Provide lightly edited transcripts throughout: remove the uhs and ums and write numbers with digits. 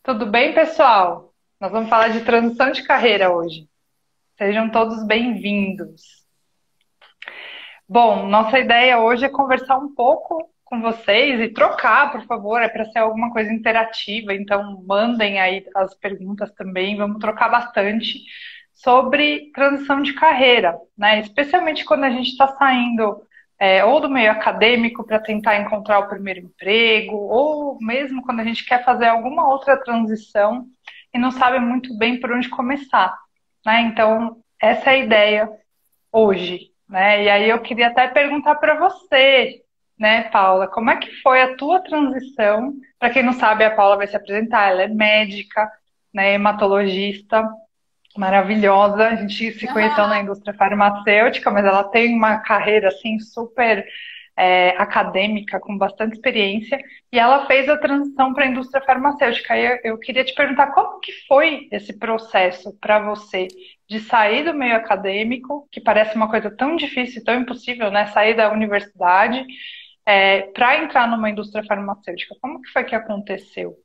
Tudo bem, pessoal? Nós vamos falar de transição de carreira hoje. Sejam todos bem-vindos. Bom, nossa ideia hoje é conversar um pouco com vocês e trocar, por favor, é para ser alguma coisa interativa, então mandem aí as perguntas também, vamos trocar bastante sobre transição de carreira, né? Especialmente quando a gente está saindo ou do meio acadêmico para tentar encontrar o primeiro emprego, ou mesmo quando a gente quer fazer alguma outra transição e não sabe muito bem por onde começar, né? Então, essa é a ideia hoje, né? E aí eu queria até perguntar para você, né, Paula, como é que foi a tua transição? Para quem não sabe, a Paula vai se apresentar, ela é médica, né, hematologista, maravilhosa. A gente se conheceu na indústria farmacêutica, mas ela tem uma carreira assim super acadêmica, com bastante experiência, e ela fez a transição para a indústria farmacêutica. E eu queria te perguntar como que foi esse processo para você de sair do meio acadêmico, que parece uma coisa tão difícil, tão impossível, né? Sair da universidade, para entrar numa indústria farmacêutica. Como que foi que aconteceu?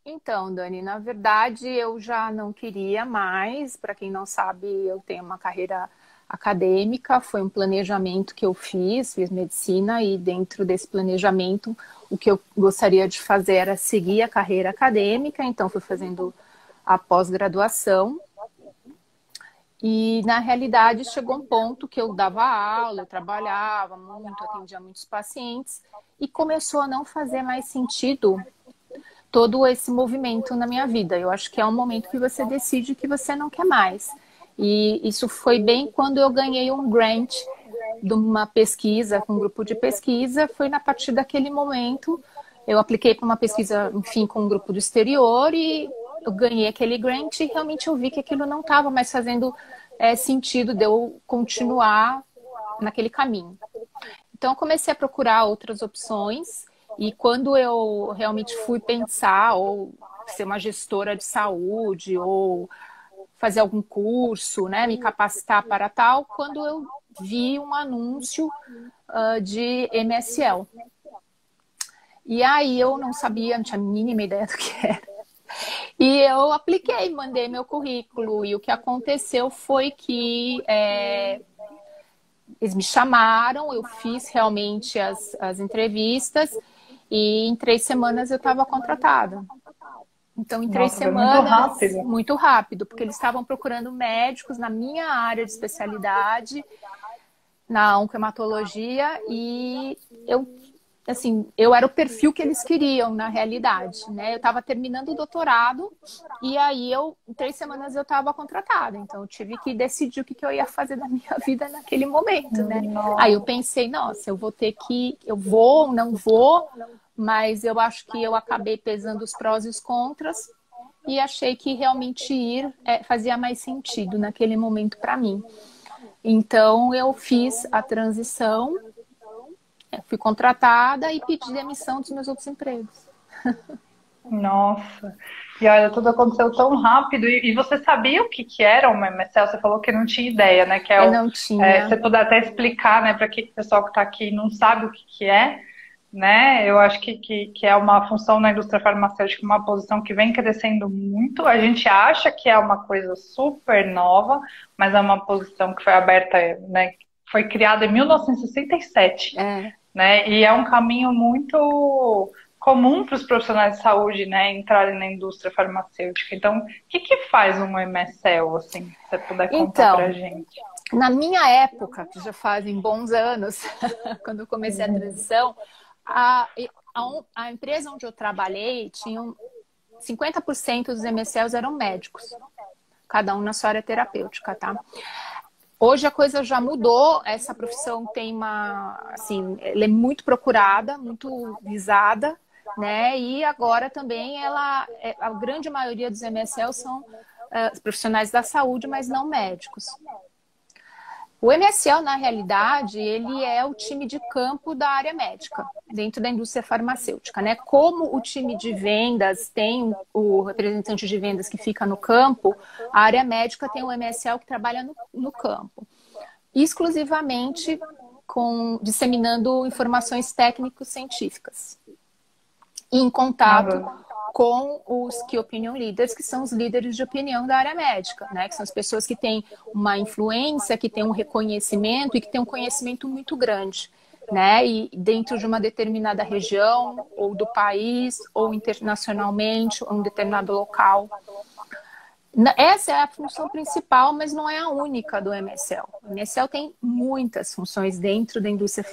Então, Dani, na verdade eu já não queria mais. Para quem não sabe, eu tenho uma carreira acadêmica, foi um planejamento que eu fiz medicina e dentro desse planejamento o que eu gostaria de fazer era seguir a carreira acadêmica, então fui fazendo a pós-graduação e na realidade chegou um ponto que eu dava aula, eu trabalhava muito, atendia muitos pacientes e começou a não fazer mais sentido todo esse movimento na minha vida. Eu acho que é um momento que você decide que você não quer mais. E isso foi bem quando eu ganhei um grant de uma pesquisa, com um grupo de pesquisa. Foi na partir daquele momento, eu apliquei para uma pesquisa, enfim, com um grupo do exterior e eu ganhei aquele grant e realmente eu vi que aquilo não estava mais fazendo sentido de eu continuar naquele caminho. Então, eu comecei a procurar outras opções e quando eu realmente fui pensar ou ser uma gestora de saúde ou fazer algum curso, né, me capacitar para tal, quando eu vi um anúncio de MSL. E aí eu não sabia, não tinha a mínima ideia do que era. E eu apliquei, mandei meu currículo e o que aconteceu foi que eles me chamaram, eu fiz realmente as entrevistas e em 3 semanas eu estava contratada. Então, em três Nossa, foi muito semanas, rápido. muito rápido, porque eles estavam procurando médicos na minha área de especialidade, na oncohematologia, e eu era o perfil que eles queriam, na realidade, né? Eu estava terminando o doutorado, e aí em 3 semanas eu estava contratada, então eu tive que decidir o que eu ia fazer da minha vida naquele momento, né? Aí eu Nossa. pensei, nossa, eu vou, não vou, mas eu acho que eu acabei pesando os prós e os contras, e achei que realmente ir fazia mais sentido naquele momento para mim. Então eu fiz a transição, fui contratada e pedi demissão dos meus outros empregos. Nossa, e olha, tudo aconteceu tão rápido. E você sabia o que que era uma MSL? Você falou que não tinha ideia, né? Que é Eu o, não tinha. você puder até explicar, né, para que o pessoal que está aqui não sabe o que que é, né? Eu acho que é uma função na indústria farmacêutica, uma posição que vem crescendo muito. A gente acha que é uma coisa super nova, mas é uma posição que foi aberta, né? Foi criada em 1967, É, né? E é um caminho muito comum para os profissionais de saúde, né, entrarem na indústria farmacêutica. Então, o que que faz um MSL, assim, se você puder contar para a então, gente? na minha época, que já fazem bons anos, quando eu comecei a transição, a empresa onde eu trabalhei tinha 50% dos MSLs eram médicos, cada um na sua área terapêutica, tá? Hoje a coisa já mudou, essa profissão tem assim, ela é muito procurada, muito visada, né? E agora também a grande maioria dos MSL são profissionais da saúde, mas não médicos. O MSL, na realidade, ele é o time de campo da área médica, dentro da indústria farmacêutica, né? Como o time de vendas tem o representante de vendas que fica no campo, a área médica tem o MSL que trabalha no campo, exclusivamente disseminando informações técnico-científicas. E em contato Nada. com os Key Opinion Leaders, que são os líderes de opinião da área médica, né? Que são as pessoas que têm uma influência, que têm um reconhecimento e que têm um conhecimento muito grande, né? E dentro de uma determinada região, ou do país, ou internacionalmente, ou em um determinado local. Essa é a função principal, mas não é a única do MSL. O MSL tem muitas funções dentro da indústria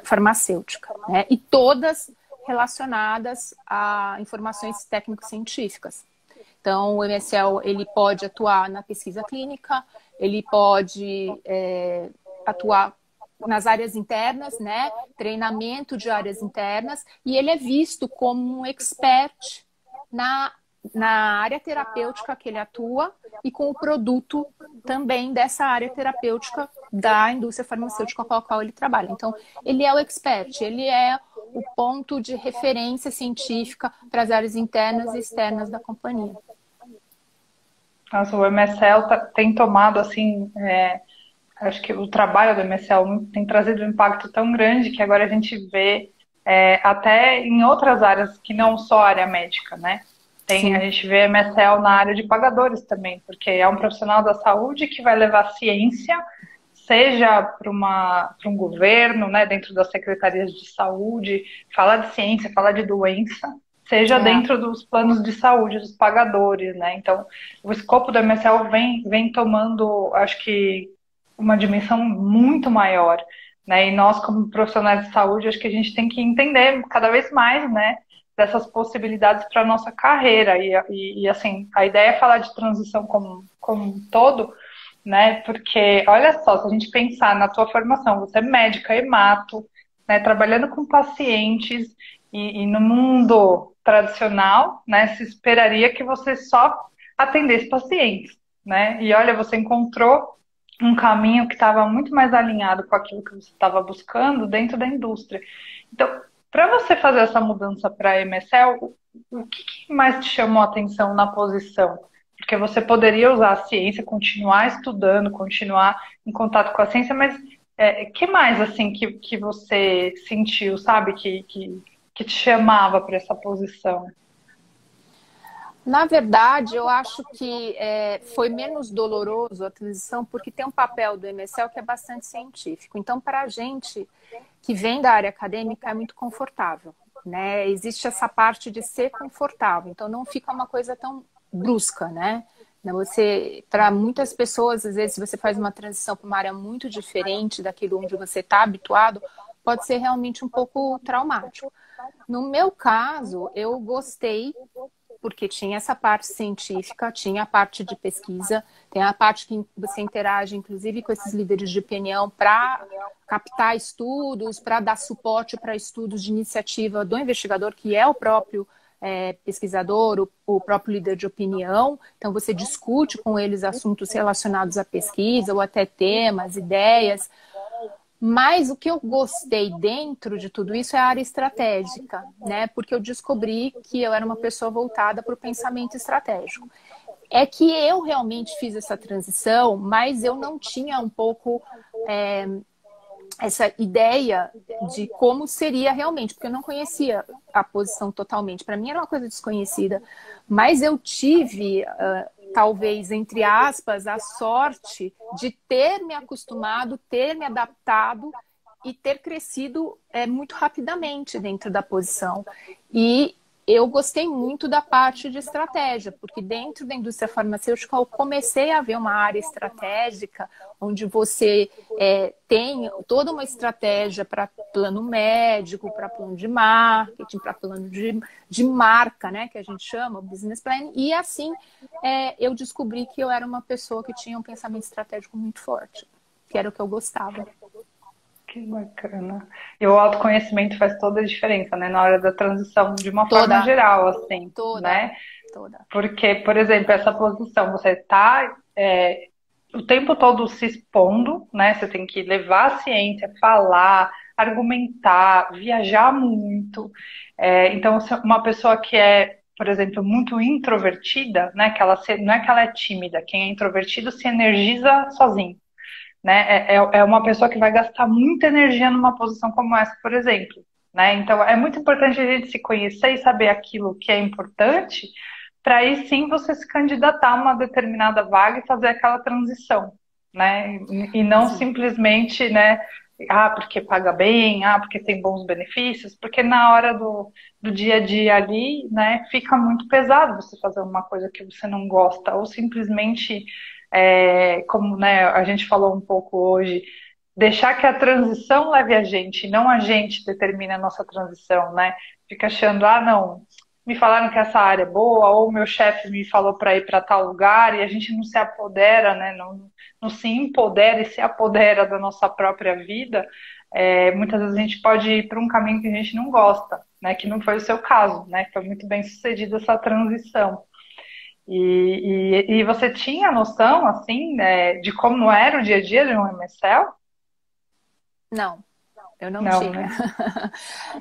farmacêutica, né? E todas relacionadas a informações técnico-científicas. Então, o MSL ele pode atuar na pesquisa clínica, ele pode atuar nas áreas internas, né? Treinamento de áreas internas, e ele é visto como um expert na área terapêutica que ele atua e com o produto também dessa área terapêutica da indústria farmacêutica com a qual ele trabalha. Então, ele é o expert, ele é o ponto de referência científica para as áreas internas e externas da companhia. Nossa, o MSL tem tomado, assim, acho que o trabalho do MSL tem trazido um impacto tão grande que agora a gente vê até em outras áreas que não só a área médica, né? A gente vê MSL na área de pagadores também, porque é um profissional da saúde que vai levar ciência, seja para um governo, né, dentro das secretarias de saúde, falar de ciência, falar de doença, seja dentro dos planos de saúde dos pagadores, né? Então, o escopo do MSL vem tomando, acho que, uma dimensão muito maior, né? E nós, como profissionais de saúde, acho que a gente tem que entender cada vez mais, né, dessas possibilidades para a nossa carreira. E assim, a ideia é falar de transição como um todo, né? Porque, olha só, se a gente pensar na tua formação, você é médica, hemato, né? Trabalhando com pacientes e no mundo tradicional, né? Se esperaria que você só atendesse pacientes, né? E olha, você encontrou um caminho que estava muito mais alinhado com aquilo que você estava buscando dentro da indústria. Então, para você fazer essa mudança para a MSL, o que mais te chamou a atenção na posição? Porque você poderia usar a ciência, continuar estudando, continuar em contato com a ciência, mas que mais assim que você sentiu, sabe, que te chamava para essa posição? Na verdade, eu acho que foi menos doloroso a transição, porque tem um papel do MSL que é bastante científico. Então, para a gente que vem da área acadêmica, é muito confortável, né? Existe essa parte de ser confortável, então não fica uma coisa tão brusca, né? Para muitas pessoas, às vezes, se você faz uma transição para uma área muito diferente daquilo onde você está habituado, pode ser realmente um pouco traumático. No meu caso, eu gostei, porque tinha essa parte científica, tinha a parte de pesquisa, tem a parte que você interage, inclusive, com esses líderes de opinião para captar estudos, para dar suporte para estudos de iniciativa do investigador, que é o próprio pesquisador, o próprio líder de opinião. Então, você discute com eles assuntos relacionados à pesquisa, ou até temas, ideias. Mas o que eu gostei dentro de tudo isso é a área estratégica, né? Porque eu descobri que eu era uma pessoa voltada para o pensamento estratégico. É que eu realmente fiz essa transição, mas eu não tinha um pouco essa ideia de como seria realmente, porque eu não conhecia a posição totalmente. Para mim era uma coisa desconhecida, mas eu tive, talvez, entre aspas, a sorte de ter me acostumado, ter me adaptado e ter crescido muito rapidamente dentro da posição. E eu gostei muito da parte de estratégia, porque dentro da indústria farmacêutica eu comecei a ver uma área estratégica, onde você tem toda uma estratégia para plano médico, para plano de marketing, para plano de marca, né, que a gente chama, business plan, e assim eu descobri que eu era uma pessoa que tinha um pensamento estratégico muito forte, que era o que eu gostava. Que bacana. E o autoconhecimento faz toda a diferença, né? Na hora da transição, de uma forma geral, assim, né? Toda. Porque, por exemplo, essa posição, você está o tempo todo se expondo, né? Você tem que levar a ciência, falar, argumentar, viajar muito. Então, uma pessoa que é, por exemplo, muito introvertida, né? Não é que ela é tímida, quem é introvertido se energiza sozinho. Né? É uma pessoa que vai gastar muita energia numa posição como essa, por exemplo. né? Então, é muito importante a gente se conhecer e saber aquilo que é importante, para aí sim você se candidatar a uma determinada vaga e fazer aquela transição, né? E não Sim. simplesmente, né? Ah, porque paga bem, ah, porque tem bons benefícios, porque na hora do dia a dia ali, né, fica muito pesado você fazer uma coisa que você não gosta, ou simplesmente, como, né, a gente falou um pouco hoje, deixar que a transição leve a gente, não a gente determina a nossa transição, né? Fica achando, ah, não, me falaram que essa área é boa, ou meu chefe me falou para ir para tal lugar, e a gente não se apodera, né? Não se empodera e se apodera da nossa própria vida. Muitas vezes a gente pode ir para um caminho que a gente não gosta, né? Que não foi o seu caso, né? Foi muito bem sucedida essa transição. E você tinha noção, assim, de como era o dia a dia de um MSL? Não, eu não Não, tinha. né?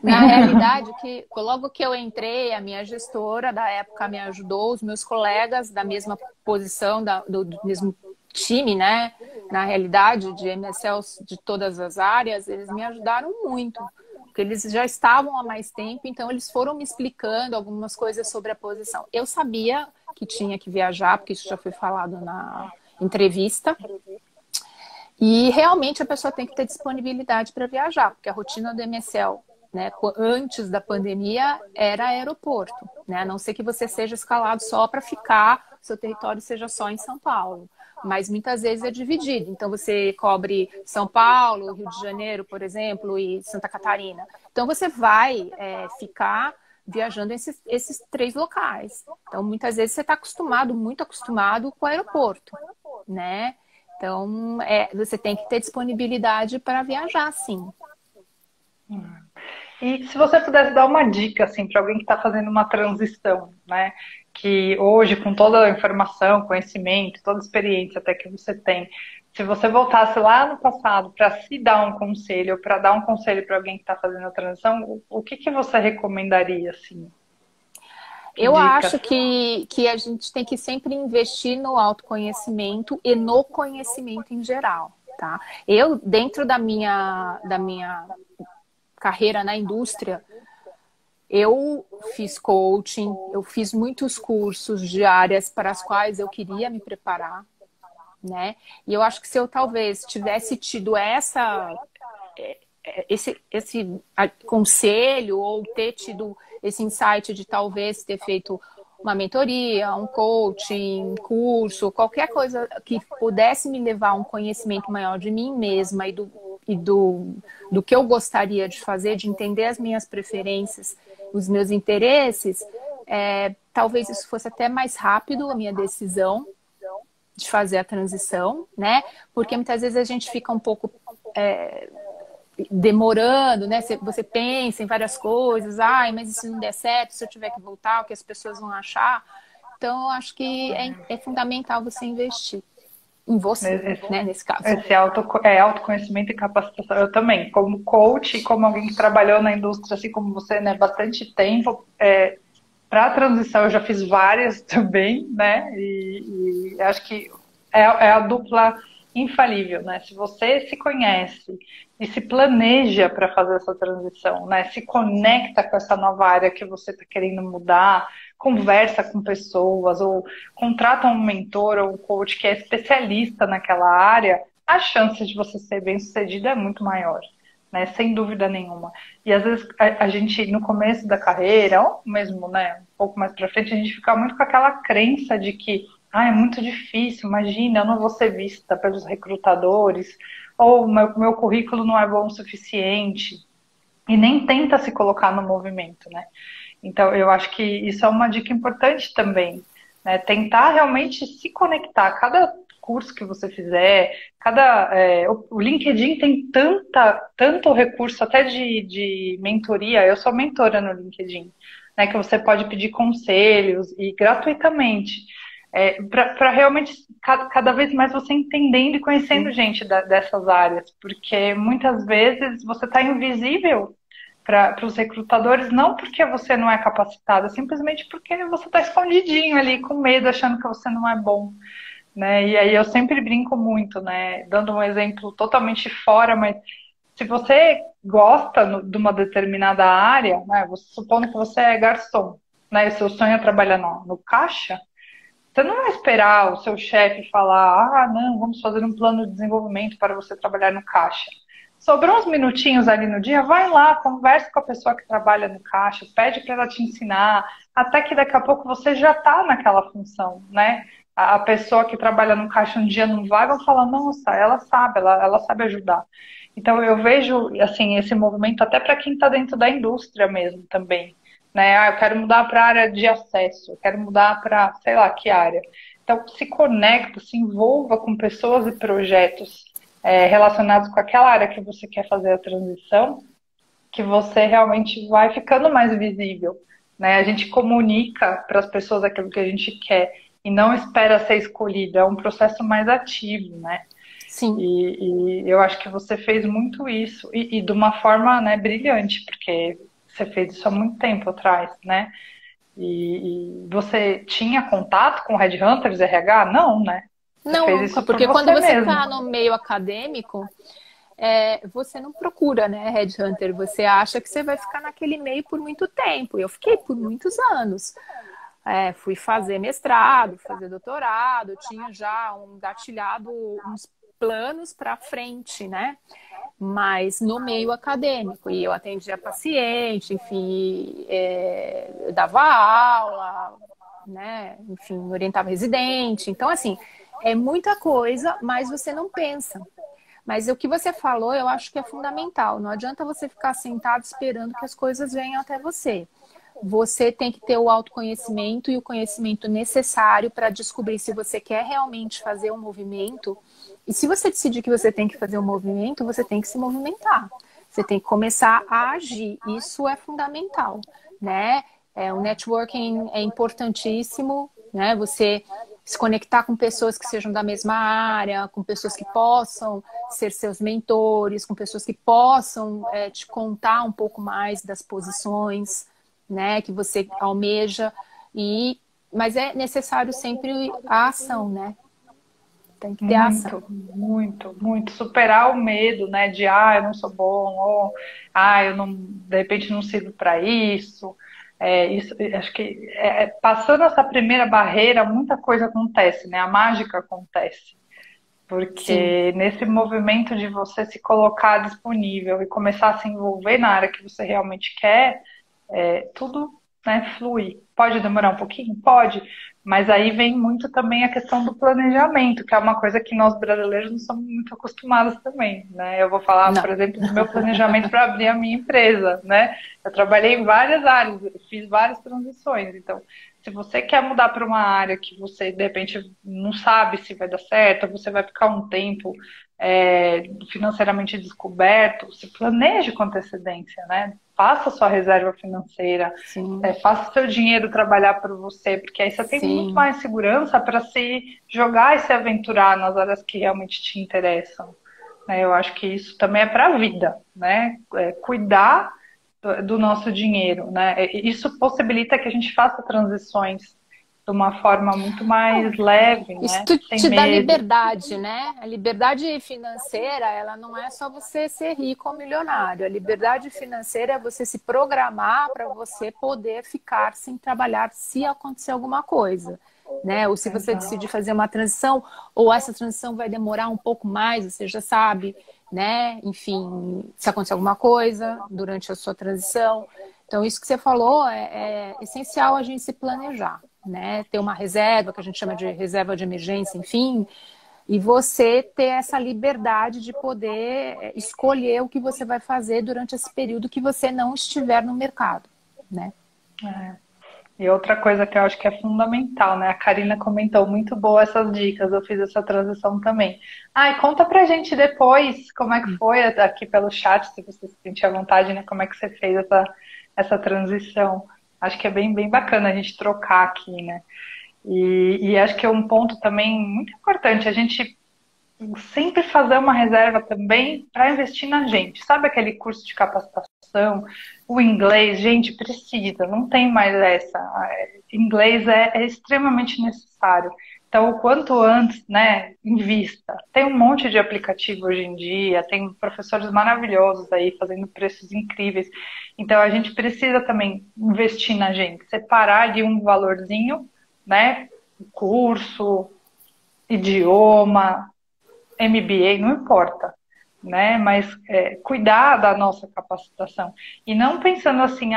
Na realidade, logo que eu entrei, a minha gestora da época me ajudou, os meus colegas da mesma posição, do mesmo time, né? Na realidade, de MSLs de todas as áreas, eles me ajudaram muito. Porque eles já estavam há mais tempo, então eles foram me explicando algumas coisas sobre a posição. Eu sabia que tinha que viajar, porque isso já foi falado na entrevista. E realmente a pessoa tem que ter disponibilidade para viajar, porque a rotina do MSL, né, antes da pandemia, era aeroporto, né? A não ser que você seja escalado só para ficar, seu território seja só em São Paulo. Mas muitas vezes é dividido. Então você cobre São Paulo, Rio de Janeiro, por exemplo, e Santa Catarina. Então você vai ficar viajando esses três locais. Então muitas vezes você está acostumado, muito acostumado com o aeroporto, né? Então, você tem que ter disponibilidade para viajar, sim. E se você pudesse dar uma dica, assim, para alguém que está fazendo uma transição, né? Que hoje, com toda a informação, conhecimento, toda a experiência até que você tem, se você voltasse lá no passado para se dar um conselho, ou para dar um conselho para alguém que está fazendo a transição, o que que você recomendaria, assim? Que Eu dicas? acho que a gente tem que sempre investir no autoconhecimento e no conhecimento em geral, tá? Eu, dentro da minha carreira na indústria, eu fiz coaching, eu fiz muitos cursos de áreas para as quais eu queria me preparar, né? E eu acho que se eu talvez tivesse tido esse conselho ou ter tido esse insight de talvez ter feito uma mentoria, um coaching, curso, qualquer coisa que pudesse me levar a um conhecimento maior de mim mesma e do que eu gostaria de fazer, de entender as minhas preferências, os meus interesses, talvez isso fosse até mais rápido a minha decisão de fazer a transição, né? Porque muitas vezes a gente fica um pouco demorando, né? Você pensa em várias coisas, ai, mas e se não der certo, se eu tiver que voltar, o que as pessoas vão achar? Então, eu acho que é fundamental você investir em você, né? Nesse caso. Esse autoconhecimento e capacitação. Eu também, como coach, como alguém que trabalhou na indústria, assim como você, né, bastante tempo, para a transição eu já fiz várias também, né? E acho que é a dupla infalível, né? Se você se conhece e se planeja para fazer essa transição, né? Se conecta com essa nova área que você está querendo mudar, conversa com pessoas ou contrata um mentor ou um coach que é especialista naquela área, a chance de você ser bem-sucedida é muito maior. Né, sem dúvida nenhuma. E às vezes a gente, no começo da carreira, ou mesmo, né, um pouco mais pra frente, a gente fica muito com aquela crença de que é muito difícil, imagina, eu não vou ser vista pelos recrutadores, ou meu currículo não é bom o suficiente, e nem tenta se colocar no movimento, né? Então, eu acho que isso é uma dica importante também, né? Tentar realmente se conectar. Cada curso que você fizer, o LinkedIn tem tanto recurso até de mentoria. Eu sou mentora no LinkedIn, né? Que você pode pedir conselhos e gratuitamente. Para realmente cada vez mais você entendendo e conhecendo gente dessas áreas, porque muitas vezes você está invisível para os recrutadores, não porque você não é capacitado, simplesmente porque você está escondidinho ali, com medo, achando que você não é bom, né? E aí eu sempre brinco muito, né? Dando um exemplo totalmente fora, mas se você gosta de uma determinada área, né, supondo que você é garçom, né, e seu sonho é trabalhar no caixa, você não vai esperar o seu chefe falar, ah, não, vamos fazer um plano de desenvolvimento para você trabalhar no caixa. Sobrou uns minutinhos ali no dia, vai lá, conversa com a pessoa que trabalha no caixa, pede para ela te ensinar, até que daqui a pouco você já está naquela função, né? A pessoa que trabalha no caixa um dia não vai, vão falar, nossa, ela sabe ajudar. Então eu vejo assim esse movimento até para quem está dentro da indústria mesmo também, né? Ah, eu quero mudar para a área de acesso, eu quero mudar para sei lá que área. Então se conecta, se envolva com pessoas e projetos relacionados com aquela área que você quer fazer a transição, que você realmente vai ficando mais visível, né? A gente comunica para as pessoas aquilo que a gente quer e não espera ser escolhido, é um processo mais ativo, né? Sim. E eu acho que você fez muito isso, e de uma forma, né, brilhante, porque você fez isso há muito tempo atrás, né? E você tinha contato com Headhunters RH? Não, né? Você Não, fez nunca, isso por porque quando você você mesmo. está no meio acadêmico, você não procura, né, Headhunter, você acha que você vai ficar naquele meio por muito tempo. Eu fiquei por muitos anos. Fui fazer mestrado, fazer doutorado, tinha já gatilhado uns planos para frente, né? Mas no meio acadêmico, e eu atendia paciente, enfim, eu dava aula, né? Enfim, orientava residente. Então, assim, é muita coisa, mas você não pensa. Mas o que você falou, eu acho que é fundamental. Não adianta você ficar sentado esperando que as coisas venham até você. Você tem que ter o autoconhecimento e o conhecimento necessário para descobrir se você quer realmente fazer um movimento. E se você decidir que você tem que fazer um movimento, você tem que se movimentar. Você tem que começar a agir. Isso é fundamental, né? O networking é importantíssimo, né? Você se conectar com pessoas que sejam da mesma área, com pessoas que possam ser seus mentores, com pessoas que possam te contar um pouco mais das posições, né, que você almeja, mas é necessário sempre a ação, né? Tem que ter ação. Muito, muito, muito. Superar o medo, né? De, eu não sou bom, ou, eu não, de repente não sirvo para isso. Acho que passando essa primeira barreira, muita coisa acontece, né? A mágica acontece. Sim. Porque nesse movimento de você se colocar disponível e começar a se envolver na área que você realmente quer, tudo, né, flui. Pode demorar um pouquinho? Pode, mas aí vem muito também a questão do planejamento, que é uma coisa que nós brasileiros não somos muito acostumados também, né? Eu vou falar, Não. por exemplo, do meu planejamento para abrir a minha empresa, né? Eu trabalhei em várias áreas, fiz várias transições, então se você quer mudar para uma área que você de repente não sabe se vai dar certo, você vai ficar um tempo financeiramente descoberto, se planeje com antecedência, né? Faça sua reserva financeira, Sim. faça seu dinheiro trabalhar para você, porque aí você tem muito Sim. mais segurança para se jogar e se aventurar nas áreas que realmente te interessam. Né? Eu acho que isso também é para a vida, né? Cuidar do nosso dinheiro, né? Isso possibilita que a gente faça transições de uma forma muito mais leve, Isso né? Sem te dá medo. liberdade, né? A liberdade financeira, ela não é só você ser rico ou milionário. A liberdade financeira é você se programar para você poder ficar sem trabalhar se acontecer alguma coisa, né? Ou se você decidir fazer uma transição, ou essa transição vai demorar um pouco mais, você já sabe, né? Enfim, se acontecer alguma coisa durante a sua transição. Então, isso que você falou é essencial a gente se planejar, né? Ter uma reserva, que a gente chama de reserva de emergência, enfim, e você ter essa liberdade de poder escolher o que você vai fazer durante esse período que você não estiver no mercado, né? E outra coisa que eu acho que é fundamental, né? A Karina comentou, muito boa essas dicas, eu fiz essa transição também. E conta pra gente depois como é que foi aqui pelo chat, se você se sentir à vontade, né? Como é que você fez essa transição. Acho que é bem, bem bacana a gente trocar aqui, né? E acho que é um ponto também muito importante, a gente sempre fazer uma reserva também para investir na gente. Sabe aquele curso de capacitação? O inglês, gente, precisa, não tem mais essa. Inglês é extremamente necessário. Então, o quanto antes, né, invista. Tem um monte de aplicativo hoje em dia, tem professores maravilhosos aí fazendo preços incríveis. Então, a gente precisa também investir na gente, separar de um valorzinho, né, curso, idioma, MBA, não importa, né? Mas cuidar da nossa capacitação e não pensando assim,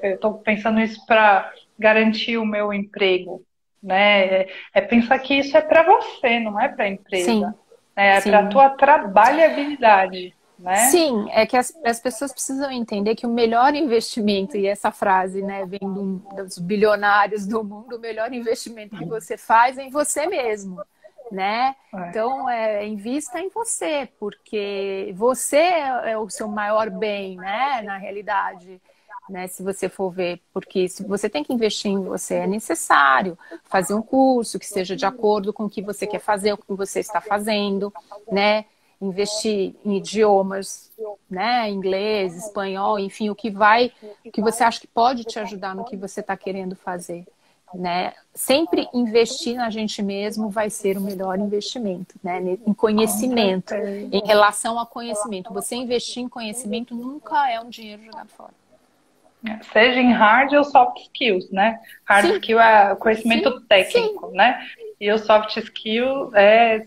eu estou pensando isso para garantir o meu emprego, né? É pensar que isso é para você, não é para a empresa, Sim, né? É para a sim. tua trabalhabilidade, né? Sim, é que as pessoas precisam entender que o melhor investimento, e essa frase, né, vem dos bilionários do mundo, o melhor investimento que você faz é em você mesmo, né? É, Então, invista em você, porque você é o seu maior bem, né, na realidade, né, se você for ver, porque se você tem que investir em você, é necessário fazer um curso que seja de acordo com o que você quer fazer, o que você está fazendo, né? Investir em idiomas, né, inglês, espanhol, enfim, o que você acha que pode te ajudar no que você está querendo fazer, né? Sempre investir na gente mesmo vai ser o melhor investimento, né? Em com conhecimento, certeza. em relação a conhecimento. Você investir em conhecimento nunca é um dinheiro jogado fora. Seja em hard ou soft skills, né? Hard Sim, skill é o sim, conhecimento sim, técnico, né? E o soft skill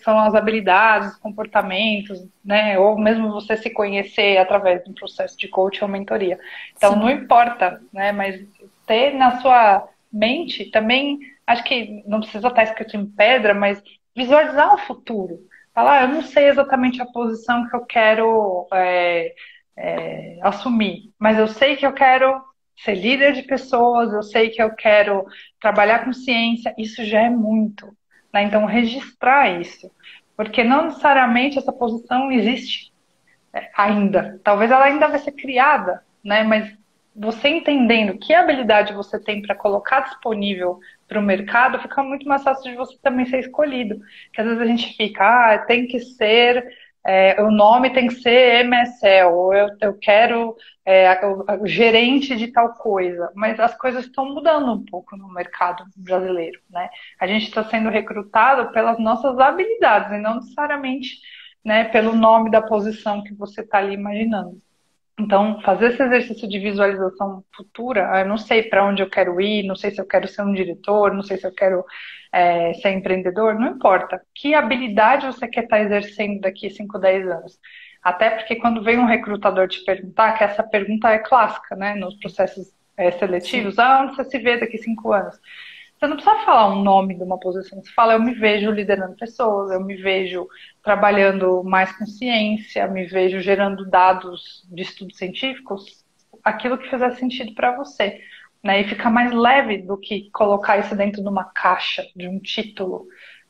são as habilidades, os comportamentos, né? Ou mesmo você se conhecer através de um processo de coaching ou mentoria. Então, não sim. importa, né? Mas ter na sua mente também, acho que não precisa estar escrito em pedra, mas visualizar o futuro. Falar, eu não sei exatamente a posição que eu quero assumir, mas eu sei que eu quero ser líder de pessoas, eu sei que eu quero trabalhar com ciência, isso já é muito, né? Então, registrar isso, porque não necessariamente essa posição existe ainda. Talvez ela ainda vai ser criada, né? Mas você entendendo que habilidade você tem para colocar disponível para o mercado, fica muito mais fácil de você também ser escolhido. Porque às vezes a gente fica, tem que ser, o nome tem que ser MSL, ou eu quero o gerente de tal coisa. Mas as coisas estão mudando um pouco no mercado brasileiro, né? A gente está sendo recrutado pelas nossas habilidades, e não necessariamente, né, pelo nome da posição que você está ali imaginando. Então, fazer esse exercício de visualização futura, eu não sei para onde eu quero ir, não sei se eu quero ser um diretor, não sei se eu quero ser empreendedor, não importa. Que habilidade você quer estar exercendo daqui a 5, 10 anos? Até porque quando vem um recrutador te perguntar, que essa pergunta é clássica, né, nos processos Sim. seletivos, onde você se vê daqui a 5 anos? Você não precisa falar um nome de uma posição. Você fala, eu me vejo liderando pessoas, eu me vejo trabalhando mais com ciência, me vejo gerando dados de estudos científicos, aquilo que fizer sentido para você. Né? E ficar mais leve do que colocar isso dentro de uma caixa, de um título.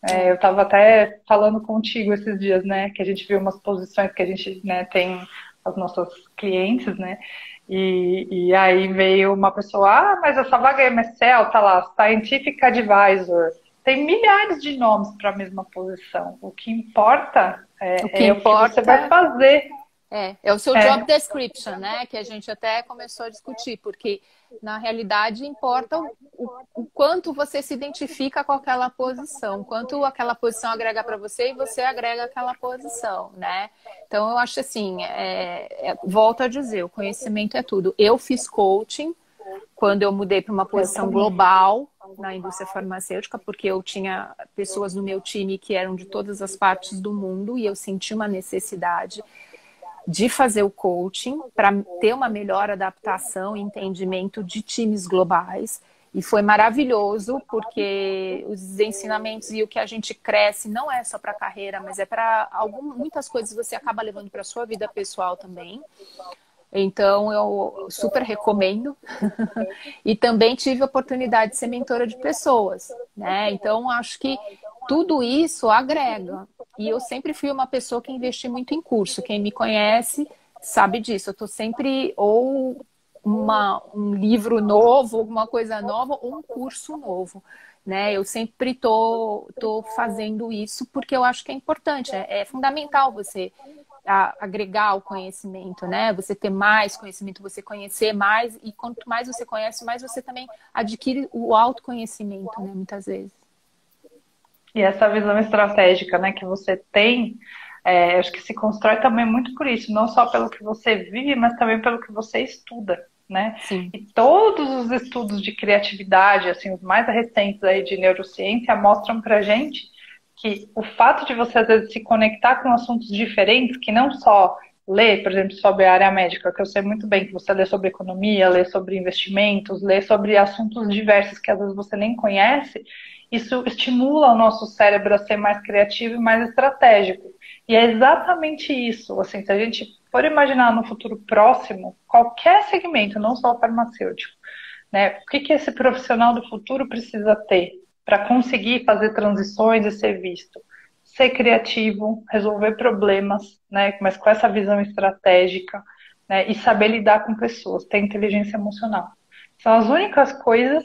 Eu É. estava até falando contigo esses dias, né? Que a gente viu umas posições que a gente, né, tem as nossas clientes, né? E aí veio uma pessoa, mas essa vaga é MSL, tá lá, Scientific Advisor. Tem milhares de nomes para a mesma posição. O que importa O que é o que você vai importa fazer. é o seu job É, description, né? Que a gente até começou a discutir, porque na realidade importa o quanto você se identifica com aquela posição, quanto aquela posição agrega para você e você agrega aquela posição, né? Então eu acho assim, volto a dizer, o conhecimento é tudo. Eu fiz coaching quando eu mudei para uma eu posição também. global na indústria farmacêutica, porque eu tinha pessoas no meu time que eram de todas as partes do mundo e eu senti uma necessidade de fazer o coaching para ter uma melhor adaptação e entendimento de times globais. E foi maravilhoso, porque os ensinamentos e o que a gente cresce não é só para a carreira, mas é para muitas coisas você acaba levando para a sua vida pessoal também. Então, eu super recomendo. E também tive a oportunidade de ser mentora de pessoas, né? Então, acho que tudo isso agrega. E eu sempre fui uma pessoa que investi muito em curso. Quem me conhece sabe disso. Eu estou sempre ou um livro novo, alguma coisa nova, ou um curso novo. Né? Eu sempre tô fazendo isso porque eu acho que é importante, é fundamental você agregar o conhecimento, né? Você ter mais conhecimento, você conhecer mais, e quanto mais você conhece, mais você também adquire o autoconhecimento, né? Muitas vezes. E essa visão estratégica, né, que você tem, acho que se constrói também muito por isso, não só pelo que você vive, mas também pelo que você estuda, né? Sim. E todos os estudos de criatividade, assim, os mais recentes aí de neurociência, mostram pra gente que o fato de você às vezes se conectar com assuntos diferentes, que não só ler, por exemplo, sobre a área médica, que eu sei muito bem que você lê sobre economia, lê sobre investimentos, lê sobre assuntos diversos que às vezes você nem conhece, isso estimula o nosso cérebro a ser mais criativo e mais estratégico. E é exatamente isso. Assim, se a gente for imaginar no futuro próximo, qualquer segmento, não só o farmacêutico, né? O que que esse profissional do futuro precisa ter para conseguir fazer transições e ser visto? Ser criativo, resolver problemas, né? Mas com essa visão estratégica, né? E saber lidar com pessoas, ter inteligência emocional. São as únicas coisas,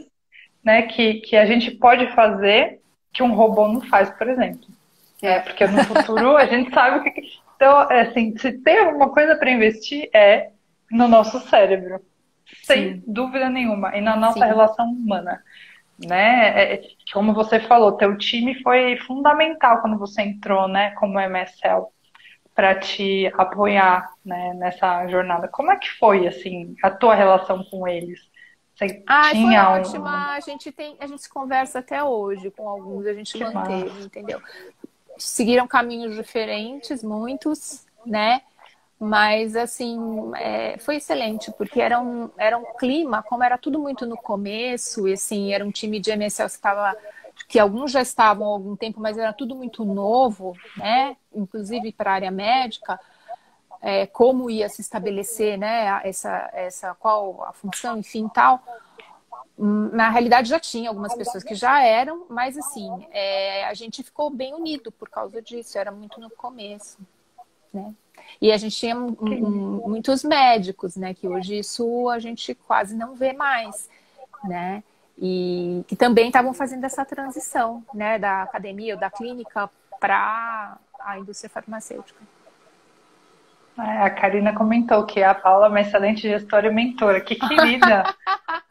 né, que a gente pode fazer que um robô não faz, por exemplo. Né? É. Porque no futuro a gente sabe o que. Então, assim, se tem alguma coisa para investir, é no nosso cérebro, sem Sim, dúvida nenhuma, e na nossa sim. relação humana. Né? Como você falou, teu time foi fundamental quando você entrou, né, como MSL, para te apoiar, né, nessa jornada. Como é que foi, assim, a tua relação com eles? Você Ai, foi tinha um. ótima. A gente se conversa até hoje com alguns, a gente Que manteve, massa. entendeu? Seguiram caminhos diferentes, muitos, né? Mas, assim, foi excelente, porque era um clima, como era tudo muito no começo, e, assim, era um time de MSL que alguns já estavam há algum tempo, mas era tudo muito novo, né? Inclusive para a área médica, como ia se estabelecer, né? Qual a função, enfim, tal. Na realidade já tinha algumas pessoas que já eram, mas assim, a gente ficou bem unido por causa disso, era muito no começo, né? E a gente tinha muitos médicos, né? Que hoje isso a gente quase não vê mais, né? E que também estavam fazendo essa transição, né? Da academia ou da clínica para a indústria farmacêutica. A Karina comentou que a Paula é uma excelente gestora e mentora. Que querida,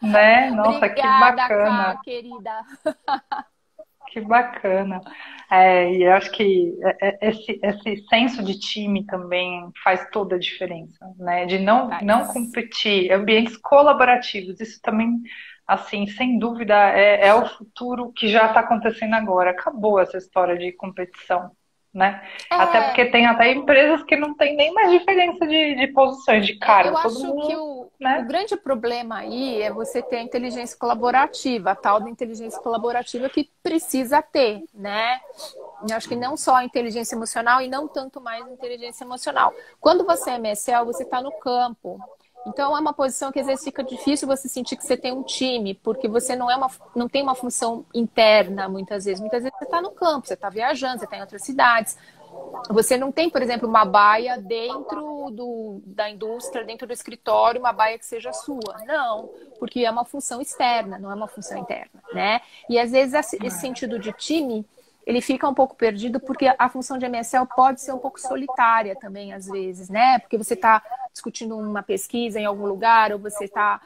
né? Nossa, que Obrigada, Cá, bacana, querida. que bacana. E eu acho que esse senso de time também faz toda a diferença, né? De não Faz. competir, ambientes colaborativos. Isso também, assim, sem dúvida, é o futuro que já está acontecendo agora. Acabou essa história de competição. Né? Até É, porque tem até empresas que não tem nem mais diferença de posições de Eu cargo, todo acho que mundo, o né? grande problema aí é você ter a inteligência colaborativa, a tal da inteligência colaborativa que precisa ter, né? Eu acho que não só a inteligência emocional e não tanto mais a inteligência emocional. Quando você é MSL, você está no campo. Então é uma posição que às vezes fica difícil você sentir que você tem um time, porque você não tem uma função interna muitas vezes. Muitas vezes você está no campo, você está viajando, você está em outras cidades. Você não tem, por exemplo, uma baia dentro da indústria, dentro do escritório, uma baia que seja sua. Não, porque é uma função externa, não é uma função interna, né? E às vezes esse sentido de time, ele fica um pouco perdido porque a função de MSL pode ser um pouco solitária também, às vezes, né? Porque você está discutindo uma pesquisa em algum lugar, ou você está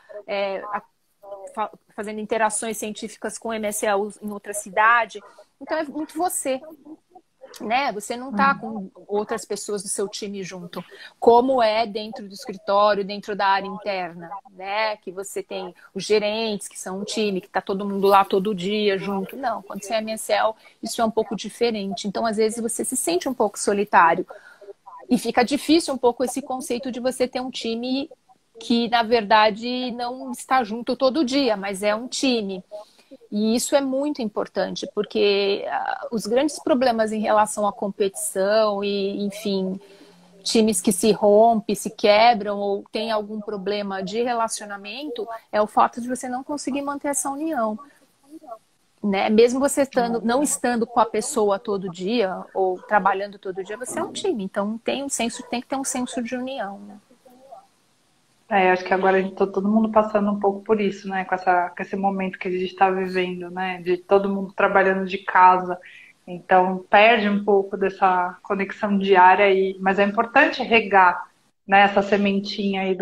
fazendo interações científicas com MSL em outra cidade. Então é muito você, né? Você não está com outras pessoas do seu time junto, como é dentro do escritório, dentro da área interna, né? Que você tem os gerentes, que são um time, que está todo mundo lá todo dia junto. Não, quando você é MSL, isso é um pouco diferente. Então, às vezes, você se sente um pouco solitário. E fica difícil um pouco esse conceito de você ter um time que, na verdade, não está junto todo dia, mas é um time. E isso é muito importante, porque os grandes problemas em relação à competição e, enfim, times que se rompem, se quebram ou tem algum problema de relacionamento, é o fato de você não conseguir manter essa união. Né? Mesmo você não estando com a pessoa todo dia ou trabalhando todo dia, você é um time. Então tem que ter um senso de união. Né? Acho que agora a gente tá todo mundo passando um pouco por isso, né? Com esse momento que a gente está vivendo, né? De todo mundo trabalhando de casa. Então perde um pouco dessa conexão diária aí, mas é importante regar, né, essa sementinha aí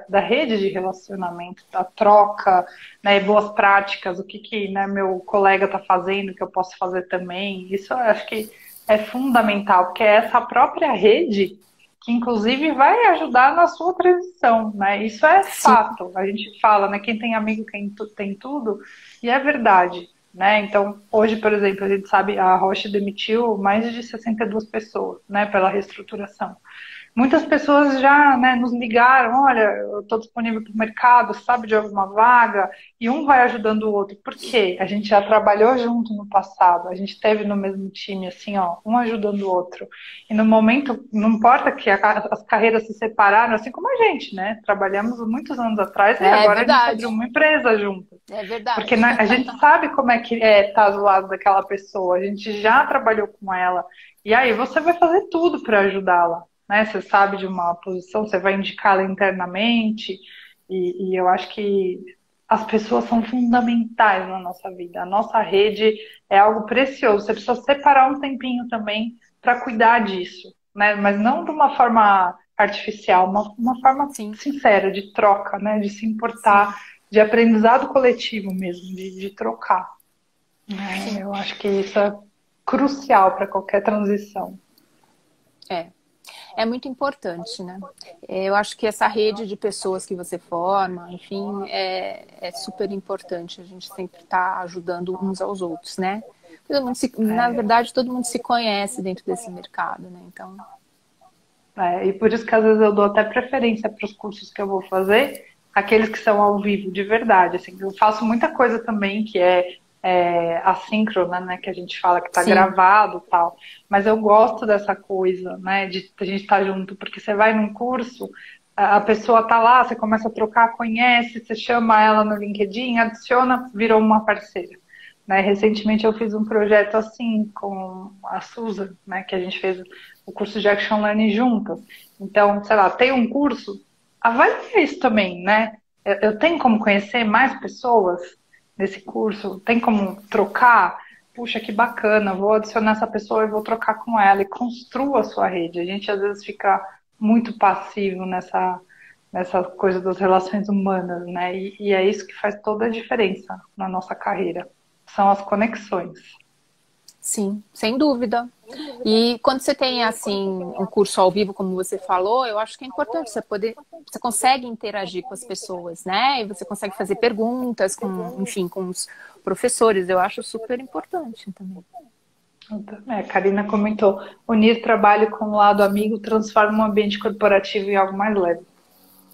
da rede de relacionamento, da troca, né, boas práticas, o que né, meu colega está fazendo, que eu posso fazer também. Isso eu acho que é fundamental, porque é essa própria rede que, inclusive, vai ajudar na sua transição, né? Isso é Sim, fato. A gente fala, né, quem tem amigo tem tudo, e é verdade. Né? Então, hoje, por exemplo, a gente sabe a Roche demitiu mais de 62 pessoas, né, pela reestruturação. Muitas pessoas já, né, nos ligaram, olha, eu estou disponível para o mercado, sabe de alguma vaga? E um vai ajudando o outro. Por quê? A gente já trabalhou junto no passado, a gente esteve no mesmo time, assim, ó, um ajudando o outro. E no momento, não importa que as carreiras se separaram, assim como a gente, né? Trabalhamos muitos anos atrás e é agora a gente abriu verdade. uma empresa junto. É Porque verdade. né, a gente sabe como é que é estar do lado daquela pessoa, a gente já trabalhou com ela. E aí você vai fazer tudo para ajudá-la, né? Você sabe de uma posição, você vai indicá-la internamente. E eu acho que as pessoas são fundamentais na nossa vida. A nossa rede é algo precioso. Você precisa separar um tempinho também para cuidar disso, né? Mas não de uma forma artificial, uma forma Sim, sincera, de troca, né? De se importar, sim, de aprendizado coletivo mesmo, de trocar. Né? sim. Eu acho que isso é crucial para qualquer transição. É. É muito importante, né? Eu acho que essa rede de pessoas que você forma, enfim, é super importante. A gente sempre está ajudando uns aos outros, né? Na É, verdade, todo mundo se conhece dentro desse mercado, né? Então, e por isso que às vezes eu dou até preferência para os cursos que eu vou fazer, aqueles que são ao vivo de verdade. Assim, eu faço muita coisa também que é assíncrona, né? Que a gente fala que está sim, gravado e tal. Mas eu gosto dessa coisa, né? De a gente estar junto, porque você vai num curso, a pessoa tá lá, você começa a trocar, conhece, você chama ela no LinkedIn, adiciona, virou uma parceira. Né? Recentemente eu fiz um projeto assim com a Susan, né? Que a gente fez o curso de Action Learning juntas. Então, sei lá, tem um curso, avalie isso também, né? Eu tenho como conhecer mais pessoas nesse curso? Tem como trocar? Puxa, que bacana, vou adicionar essa pessoa e vou trocar com ela e construa a sua rede. A gente às vezes fica muito passivo nessa coisa das relações humanas, né? E é isso que faz toda a diferença na nossa carreira. São as conexões. sim, sem dúvida. E quando você tem, assim, um curso ao vivo, como você falou, eu acho que é importante você consegue interagir com as pessoas, né? E você consegue fazer perguntas com, enfim, com os professores. Eu acho super importante também. A Karina comentou, unir trabalho com o lado amigo transforma um ambiente corporativo em algo mais leve,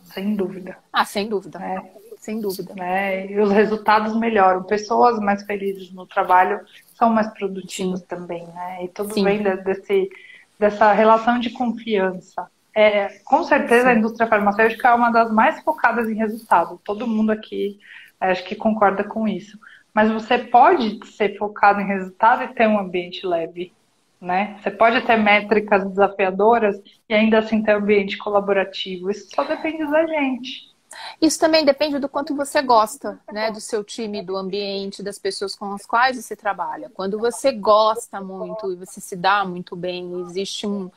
sem dúvida. Ah, sem dúvida. Né? Sem dúvida. Né? E os resultados melhoram. Pessoas mais felizes no trabalho são mais produtivas Sim, também, né? E tudo sim, vem dessa relação de confiança. Com certeza a sim. indústria farmacêutica é uma das mais focadas em resultado. Todo mundo aqui acho que concorda com isso. Mas você pode ser focado em resultado e ter um ambiente leve, né? Você pode ter métricas desafiadoras e ainda assim ter um ambiente colaborativo. Isso só depende da gente. Isso também depende do quanto você gosta, né, do seu time, do ambiente, das pessoas com as quais você trabalha. Quando você gosta muito e você se dá muito bem, existe um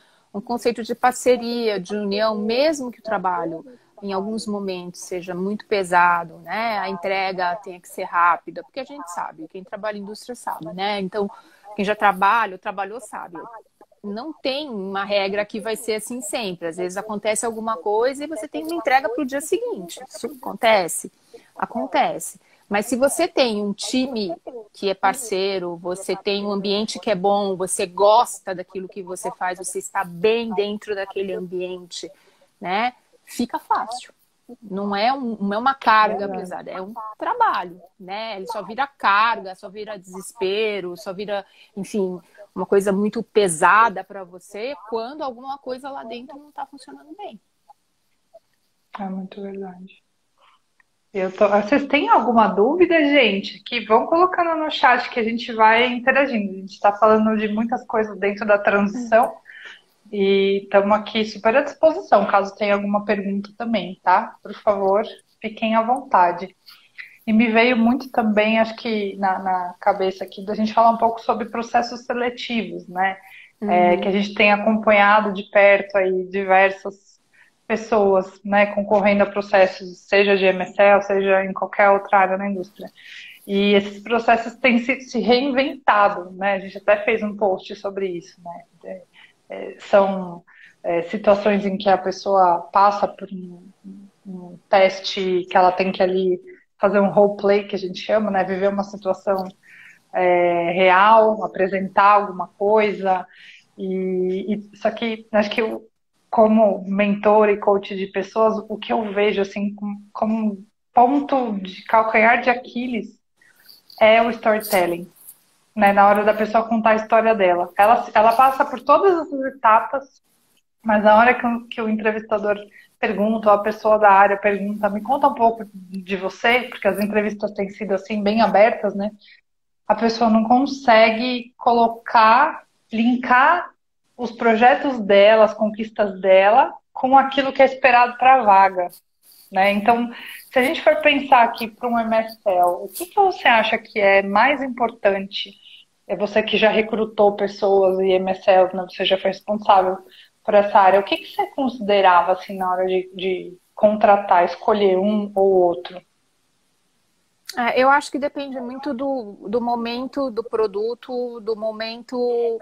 conceito de parceria, de união, mesmo que o trabalho em alguns momentos seja muito pesado, né, a entrega tenha que ser rápida, porque a gente sabe, quem trabalha em indústria sabe, né? Então, quem já trabalhou sabe, não tem uma regra que vai ser assim sempre. Às vezes acontece alguma coisa e você tem uma entrega para o dia seguinte. Isso acontece? Acontece. Mas se você tem um time que é parceiro, você tem um ambiente que é bom, você gosta daquilo que você faz, você está bem dentro daquele ambiente, né? Fica fácil. Não é uma carga Verdade. pesada, é um trabalho, né? Ele só vira carga, só vira desespero, só vira, enfim, uma coisa muito pesada para você quando alguma coisa lá dentro não está funcionando bem. É muito verdade. Vocês têm alguma dúvida, gente? Que vão colocando no chat que a gente vai interagindo. A gente está falando de muitas coisas dentro da transição e estamos aqui super à disposição, caso tenha alguma pergunta também, tá? Por favor, fiquem à vontade. E me veio muito também, acho que na cabeça aqui, da gente falar um pouco sobre processos seletivos, né? Que a Uhum. gente tem acompanhado de perto aí diversas pessoas, né, concorrendo a processos, seja de MSL, seja em qualquer outra área da indústria. E esses processos têm se reinventado, né? A gente até fez um post sobre isso, né? São situações em que a pessoa passa por um teste que ela tem que ali fazer um role play, que a gente chama, né? Viver uma situação real, apresentar alguma coisa. Só que acho que eu, como mentor e coach de pessoas, o que eu vejo assim como um ponto de calcanhar de Aquiles é o storytelling, né? Na hora da pessoa contar a história dela. Ela passa por todas as etapas, mas na hora que o entrevistador pergunta, ou a pessoa da área pergunta, me conta um pouco de você, porque as entrevistas têm sido assim, bem abertas, né? A pessoa não consegue colocar, linkar os projetos dela, as conquistas dela, com aquilo que é esperado para a vaga, né? Então, se a gente for pensar aqui para um MSL, o que você acha que é mais importante? É você que já recrutou pessoas e MSLs, né? Você já foi responsável por essa área. O que você considerava assim na hora de contratar, escolher um ou outro? Eu acho que depende muito do momento do produto, do momento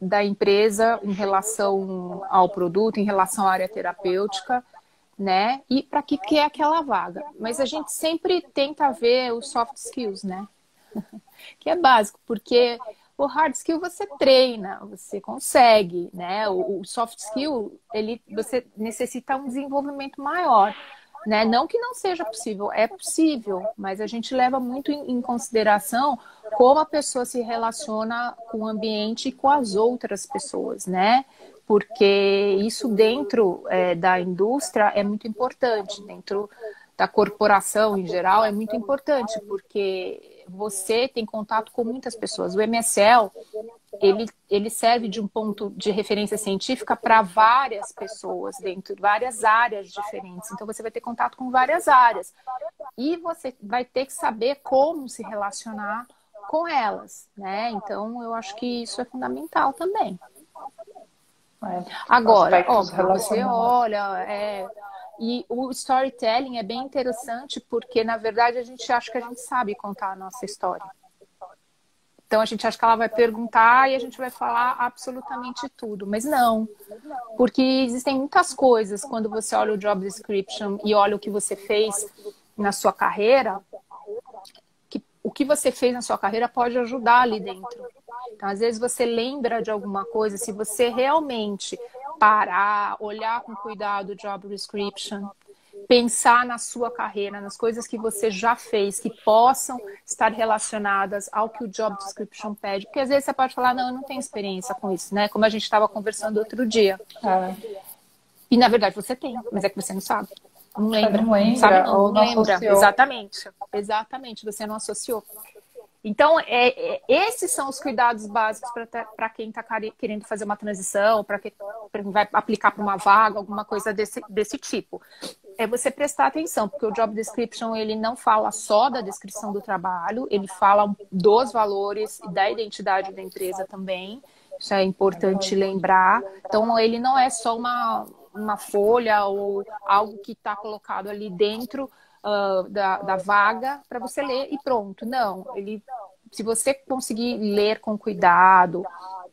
da empresa em relação ao produto, em relação à área terapêutica, né? E para que é aquela vaga. Mas a gente sempre tenta ver os soft skills, né? Que é básico, porque o hard skill você treina, você consegue, né? O soft skill, você necessita um desenvolvimento maior, né? Não que não seja possível, é possível, mas a gente leva muito em consideração como a pessoa se relaciona com o ambiente e com as outras pessoas, né? Porque isso dentro da indústria é muito importante, dentro da corporação em geral é muito importante, porque você tem contato com muitas pessoas. O MSL, ele serve de um ponto de referência científica para várias pessoas dentro de várias áreas diferentes. Então, você vai ter contato com várias áreas. E você vai ter que saber como se relacionar com elas, né? Então, eu acho que isso é fundamental também. Agora, Aspectos óbvio, você relacionados. olha, e o storytelling é bem interessante porque, na verdade, a gente acha que a gente sabe contar a nossa história. Então, a gente acha que ela vai perguntar e a gente vai falar absolutamente tudo. Mas não, porque existem muitas coisas quando você olha o job description e olha o que você fez na sua carreira, que o que você fez na sua carreira pode ajudar ali dentro. Então, às vezes você lembra de alguma coisa, se você realmente parar, olhar com cuidado o job description, pensar na sua carreira, nas coisas que você já fez, que possam estar relacionadas ao que o job description pede. Porque às vezes você pode falar, não, eu não tenho experiência com isso, né? Como a gente estava conversando outro dia. E na verdade você tem, mas é que você não sabe. Não lembra. Você não lembra, não sabe não, ou não não lembra. associou. Exatamente. Exatamente, você não associou. Então, esses são os cuidados básicos para quem está querendo fazer uma transição, para quem vai aplicar para uma vaga, alguma coisa desse tipo. É você prestar atenção, porque o job description ele não fala só da descrição do trabalho, ele fala dos valores e da identidade da empresa também. Isso é importante lembrar. Então, ele não é só uma folha ou algo que está colocado ali dentro da vaga para você ler e pronto. Não, se você conseguir ler com cuidado,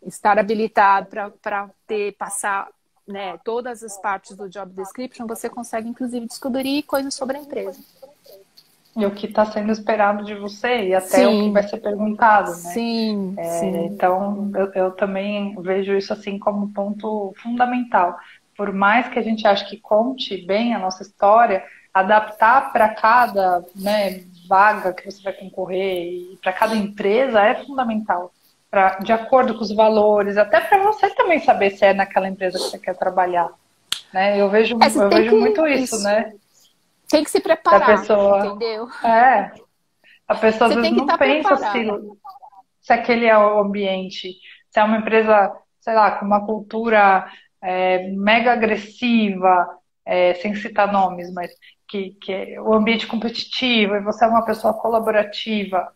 estar habilitado para passar, né, todas as partes do job description, você consegue inclusive descobrir coisas sobre a empresa. E o que está sendo esperado de você e até o que vai ser perguntado, né? Sim. Então, eu também vejo isso assim como um ponto fundamental. Por mais que a gente ache que conte bem a nossa história, adaptar para cada, né, vaga que você vai concorrer e para cada empresa é fundamental. De acordo com os valores, até para você também saber se é naquela empresa que você quer trabalhar. Né? Eu vejo muito isso, né? Tem que se preparar, da pessoa, entendeu? A pessoa às Você vezes tem que não estar pensa preparada. se aquele é o ambiente, se é uma empresa, sei lá, com uma cultura mega agressiva, sem citar nomes, mas que é o ambiente competitivo e você é uma pessoa colaborativa.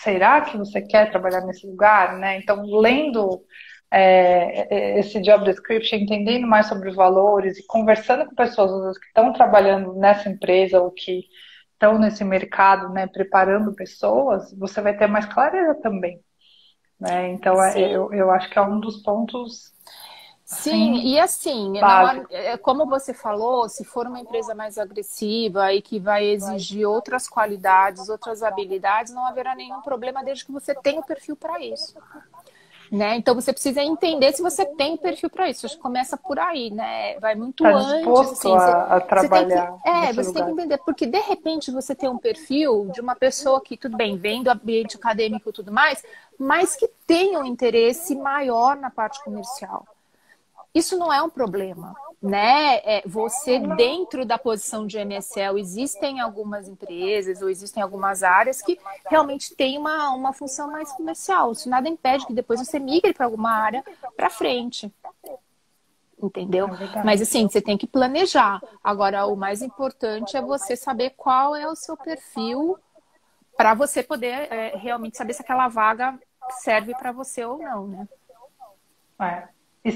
Será que você quer trabalhar nesse lugar, né? Então, lendo esse job description, entendendo mais sobre os valores e conversando com pessoas às vezes, que estão trabalhando nessa empresa ou que estão nesse mercado, né, preparando pessoas, você vai ter mais clareza também, né? Então, Sim, eu acho que é um dos pontos, sim, assim, e assim, não básicos. como você falou, se for uma empresa mais agressiva e que vai exigir outras qualidades, outras habilidades, não haverá nenhum problema desde que você tenha o perfil para isso. Né? Então você precisa entender se você tem perfil para isso. Acho que começa por aí, né? Vai Está muito antes, disposto assim. a Você tem que, trabalhar nesse você tem que lugar. entender, porque de repente você tem um perfil de uma pessoa que, tudo bem, vem do ambiente acadêmico e tudo mais, mas que tem um interesse maior na parte comercial. Isso não é um problema, né? Você dentro da posição de MSL, existem algumas empresas ou existem algumas áreas que realmente têm uma função mais comercial. Isso nada impede que depois você migre para alguma área para frente, entendeu? É Mas verdade. assim, você tem que planejar. Agora, o mais importante é você saber qual é o seu perfil para você poder realmente saber se aquela vaga serve para você ou não, né? É. E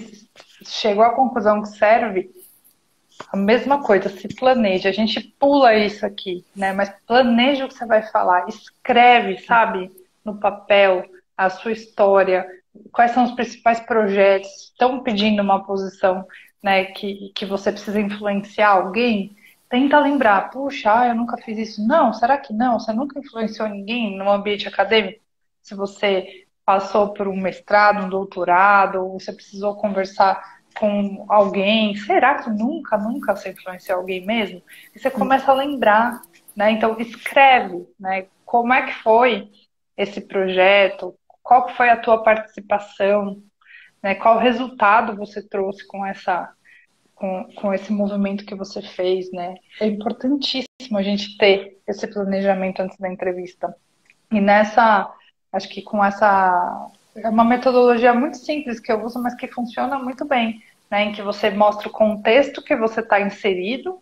chegou à conclusão que serve a mesma coisa, se planeja. A gente pula isso aqui, né? Mas planeja o que você vai falar, escreve, sabe, no papel a sua história, quais são os principais projetos, estão pedindo uma posição, né, que você precisa influenciar alguém. Tenta lembrar, puxa, eu nunca fiz isso. Não, será que não? Você nunca influenciou ninguém no ambiente acadêmico? Se você passou por um mestrado, um doutorado, ou você precisou conversar com alguém, será que nunca você influenciou alguém mesmo? E você começa a lembrar, né? Então escreve, né? Como é que foi esse projeto? Qual foi a tua participação? Né? Qual resultado você trouxe com esse movimento que você fez, né? É importantíssimo a gente ter esse planejamento antes da entrevista. E acho que com essa, é uma metodologia muito simples que eu uso, mas que funciona muito bem, né? Em que você mostra o contexto que você está inserido,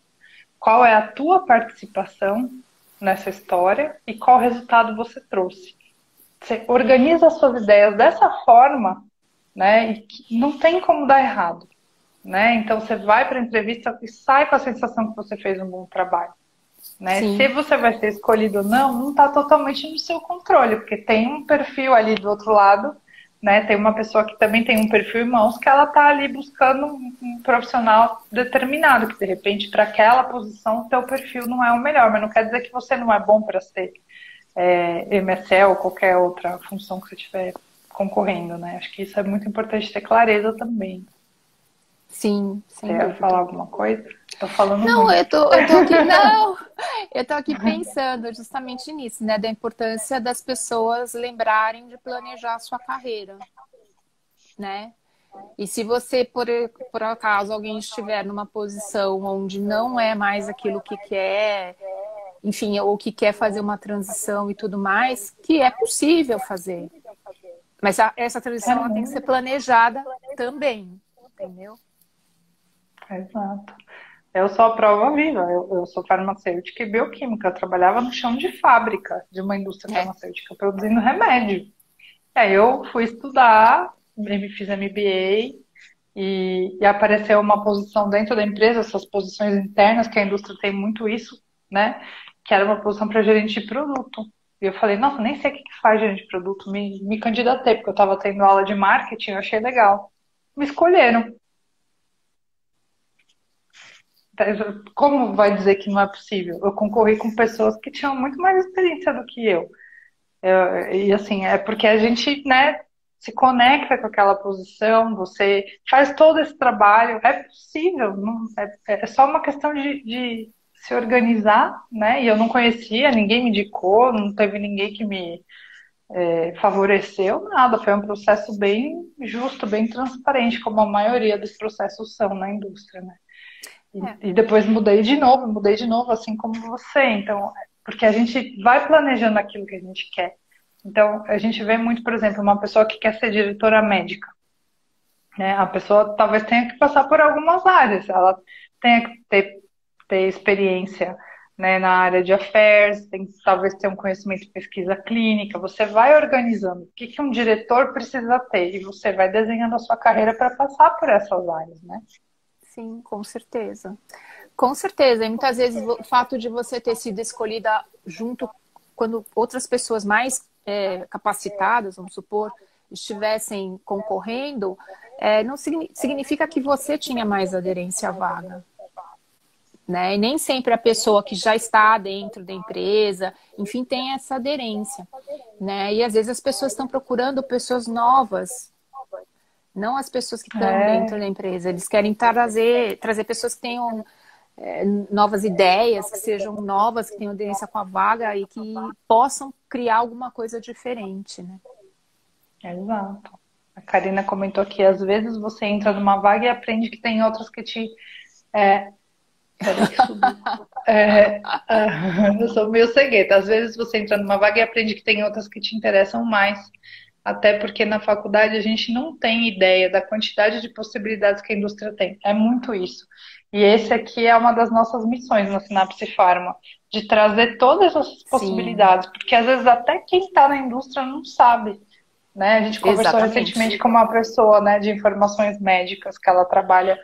qual é a tua participação nessa história e qual resultado você trouxe. Você organiza as suas ideias dessa forma, né? E que não tem como dar errado, né? Então você vai para a entrevista e sai com a sensação que você fez um bom trabalho. Né? Se Sim. você vai ser escolhido ou não, não está totalmente no seu controle, porque tem um perfil ali do outro lado, né? Tem uma pessoa que também tem um perfil em mãos que ela está ali buscando um profissional determinado, que de repente para aquela posição o teu perfil não é o melhor, mas não quer dizer que você não é bom para ser MSL ou qualquer outra função que você estiver concorrendo, né? Acho que isso é muito importante ter clareza também. Sim, Você sem ia falar dúvida. alguma coisa? Estou falando Não, muito. eu tô aqui, não, eu tô aqui pensando justamente nisso, né, da importância das pessoas lembrarem de planejar a sua carreira, né? E se você, por acaso, alguém estiver numa posição onde não é mais aquilo que quer, enfim, ou que quer fazer uma transição e tudo mais, que é possível fazer. Mas essa É transição ela tem que ser muito. planejada também, entendeu? Exato. Eu sou a prova viva. Eu sou farmacêutica e bioquímica. Eu trabalhava no chão de fábrica de uma indústria É. farmacêutica, produzindo remédio. Aí eu fui estudar, me fiz MBA e apareceu uma posição dentro da empresa, essas posições internas, que a indústria tem muito isso, né? Que era uma posição para gerente de produto. E eu falei, nossa, nem sei o que faz gerente de produto. Me candidatei, porque eu estava tendo aula de marketing, eu achei legal. Me escolheram. Como vai dizer que não é possível? Eu concorri com pessoas que tinham muito mais experiência do que eu. E assim, é porque a gente, né, se conecta com aquela posição, você faz todo esse trabalho, é possível, não, é só uma questão de se organizar, né? E eu não conhecia, ninguém me indicou, não teve ninguém que me favoreceu, nada. Foi um processo bem justo, bem transparente, como a maioria dos processos são na indústria, né? É. E depois mudei de novo, assim como você. Então, porque a gente vai planejando aquilo que a gente quer. Então, a gente vê muito, por exemplo, uma pessoa que quer ser diretora médica, né? A pessoa talvez tenha que passar por algumas áreas. Ela tenha que ter experiência né, na área de affairs, tem que talvez ter um conhecimento de pesquisa clínica, você vai organizando o que que um diretor precisa ter e você vai desenhando a sua carreira para passar por essas áreas, né? Sim, com certeza. Com certeza. E muitas vezes o fato de você ter sido escolhida junto quando outras pessoas mais capacitadas, vamos supor, estivessem concorrendo, não significa que você tinha mais aderência à vaga. Né? E nem sempre a pessoa que já está dentro da empresa, enfim, tem essa aderência. Né? E às vezes as pessoas estão procurando pessoas novas, não as pessoas que estão dentro da empresa. Eles querem trazer pessoas que tenham novas ideias, que sejam novas, que tenham aderência com a vaga e que possam criar alguma coisa diferente, né? Exato. A Karina comentou aqui, às vezes você entra numa vaga e aprende que tem outras que te... Peraí que subiu. Eu sou meio cegueta. Às vezes você entra numa vaga e aprende que tem outras que te interessam mais. Até porque na faculdade a gente não tem ideia da quantidade de possibilidades que a indústria tem. É muito isso. E esse aqui é uma das nossas missões na Sinapse Pharma, de trazer todas essas Sim, possibilidades, porque às vezes até quem está na indústria não sabe, né? A gente conversou recentemente exatamente. com uma pessoa, né, de informações médicas, que ela trabalha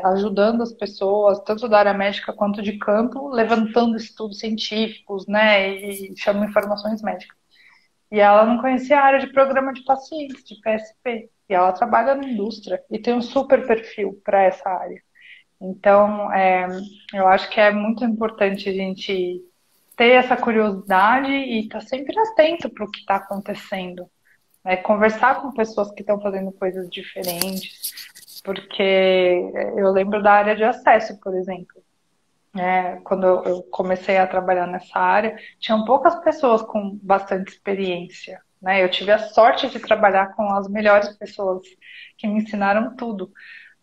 ajudando as pessoas, tanto da área médica quanto de campo, levantando estudos científicos, né, e chama informações médicas. E ela não conhecia a área de programa de pacientes, de PSP. E ela trabalha na indústria e tem um super perfil para essa área. Então, eu acho que é muito importante a gente ter essa curiosidade e estar sempre atento para o que está acontecendo. Né? Conversar com pessoas que estão fazendo coisas diferentes. Porque eu lembro da área de acesso, por exemplo. Quando eu comecei a trabalhar nessa área, tinham poucas pessoas com bastante experiência, né? Eu tive a sorte de trabalhar com as melhores pessoas que me ensinaram tudo,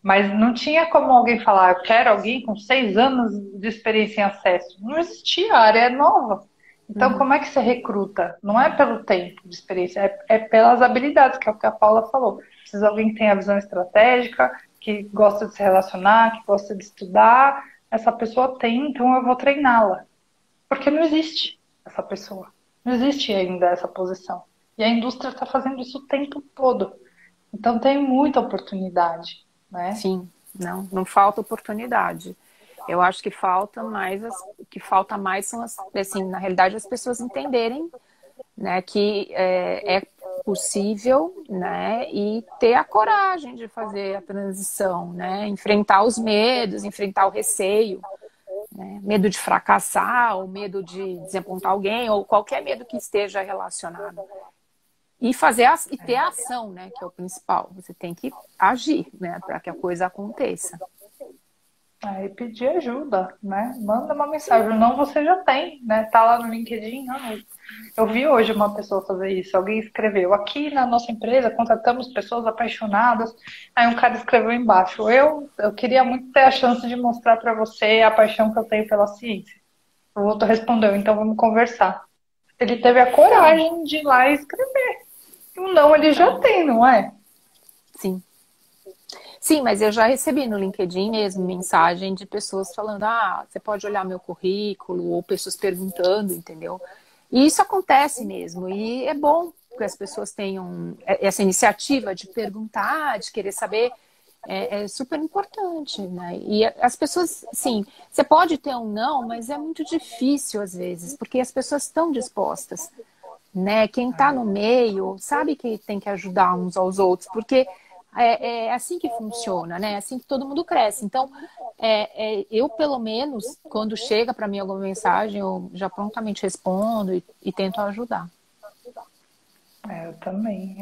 mas não tinha como alguém falar, eu quero alguém com 6 anos de experiência em acesso. Não existia, a área é nova. Então, Uhum. como é que você recruta? Não é pelo tempo de experiência, é pelas habilidades, que é o que a Paula falou. Precisa de alguém que tenha visão estratégica, que gosta de se relacionar, que gosta de estudar. Essa pessoa tem, então eu vou treiná-la. Porque não existe essa pessoa. Não existe ainda essa posição. E a indústria está fazendo isso o tempo todo. Então tem muita oportunidade, né? Sim, não falta oportunidade. Eu acho que falta mais, o que falta mais são assim, na realidade, as pessoas entenderem, né, que é possível, né, e ter a coragem de fazer a transição, né, enfrentar os medos, enfrentar o receio, né, medo de fracassar, ou medo de desapontar alguém, ou qualquer medo que esteja relacionado. E e ter a ação, né, que é o principal. Você tem que agir, né, para que a coisa aconteça. Aí pedir ajuda, né? Manda uma Sim. mensagem. Não, você já tem, né? Tá lá no LinkedIn. Eu vi hoje uma pessoa fazer isso. Alguém escreveu: aqui na nossa empresa contratamos pessoas apaixonadas. Aí um cara escreveu embaixo: eu queria muito ter a chance de mostrar para você a paixão que eu tenho pela ciência. O outro respondeu: então vamos conversar. Ele teve a Então, coragem de ir lá e escrever. O não ele já então, tem, não é? sim. Sim, mas eu já recebi no LinkedIn mesmo mensagem de pessoas falando: ah, você pode olhar meu currículo, ou pessoas perguntando, entendeu? E isso acontece mesmo, e é bom que as pessoas tenham essa iniciativa de perguntar, de querer saber, é super importante, né? E as pessoas, sim, você pode ter um não, mas é muito difícil às vezes, porque as pessoas estão dispostas, né? Quem está no meio sabe que tem que ajudar uns aos outros, porque é assim que funciona, né? É assim que todo mundo cresce. Então, eu, pelo menos, quando chega para mim alguma mensagem, eu já prontamente respondo e tento ajudar. Eu também.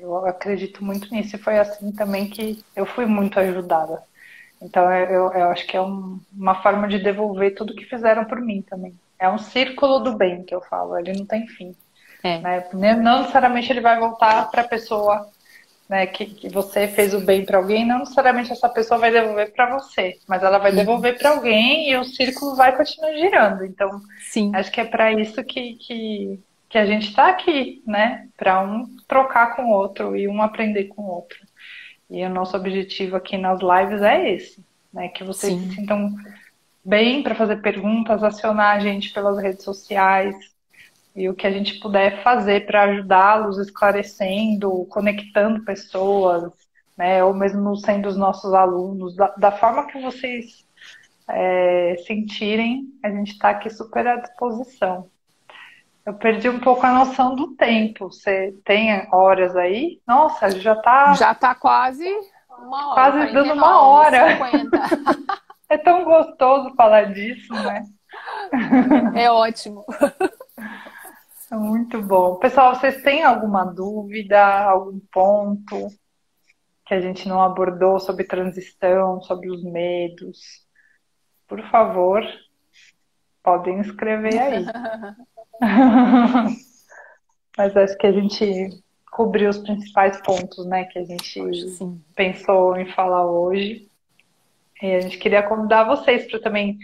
Eu acredito muito nisso. E foi assim também que eu fui muito ajudada. Então, eu acho que é uma forma de devolver tudo que fizeram por mim também. É um círculo do bem que eu falo, ele não tem fim. É, Né? Não necessariamente ele vai voltar para a pessoa, né, que você fez o bem para alguém, não necessariamente essa pessoa vai devolver para você, mas ela vai uhum, devolver para alguém e o círculo vai continuar girando. Então, sim, acho que é para isso que a gente está aqui, né? Para um trocar com o outro e um aprender com o outro. E o nosso objetivo aqui nas lives é esse, né? Que vocês se sim, sintam bem para fazer perguntas, acionar a gente pelas redes sociais e o que a gente puder fazer para ajudá-los, esclarecendo, conectando pessoas, né? Ou mesmo sendo os nossos alunos, da forma que vocês sentirem, a gente está aqui super à disposição. Eu perdi um pouco a noção do tempo. Você tem horas aí? Nossa, já está Já tá quase uma hora, quase quarenta dando e uma nove, hora. 50. É tão gostoso falar disso, né? É ótimo. É muito bom. Pessoal, vocês têm alguma dúvida, algum ponto que a gente não abordou sobre transição, sobre os medos? Por favor, podem escrever aí. Mas acho que a gente cobriu os principais pontos, né, que a gente Acho que sim. pensou em falar hoje. E a gente queria convidar vocês para também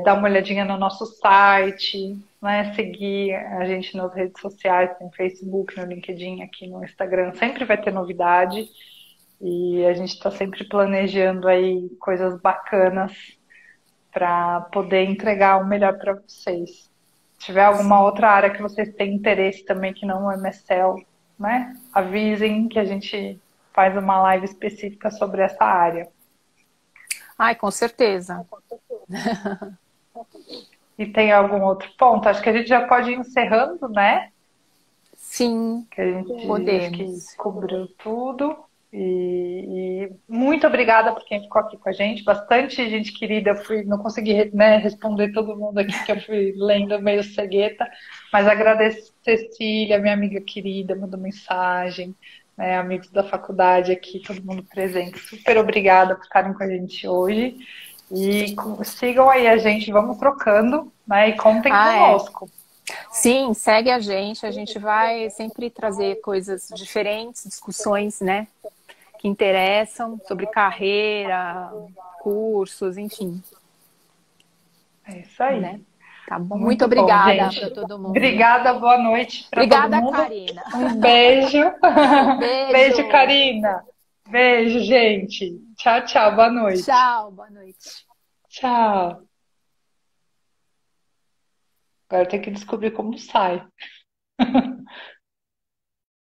dar uma olhadinha no nosso site, né, seguir a gente nas redes sociais, no Facebook, no LinkedIn, aqui no Instagram. Sempre vai ter novidade e a gente está sempre planejando aí coisas bacanas para poder entregar o melhor para vocês. Se tiver alguma Sim. outra área que vocês têm interesse também que não é MSL, né? Avisem que a gente faz uma live específica sobre essa área. Ai, com certeza. E tem algum outro ponto? Acho que a gente já pode ir encerrando, né? Sim, Que a gente acho que podemos. cobriu tudo. E muito obrigada por quem ficou aqui com a gente. Bastante gente querida. Eu fui, não consegui, né, responder todo mundo aqui que eu fui lendo meio cegueta, mas agradeço Cecília, minha amiga querida, mandou mensagem, né, amigos da faculdade aqui, todo mundo presente. Super obrigada por estarem com a gente hoje. E sigam aí a gente, vamos trocando, né? E contem Ah, é. conosco. Sim, segue a gente vai sempre trazer coisas diferentes, discussões, né, que interessam sobre carreira, cursos, enfim, É isso aí. né? Tá bom? Muito Muito bom, obrigada gente. para todo mundo. Obrigada, boa noite para todo Obrigada, mundo. Karina. Um beijo. Beijo, Beijo. Karina. Beijo, gente. Tchau, tchau. Boa noite. Tchau, boa noite. Tchau. Agora tem que descobrir como sai.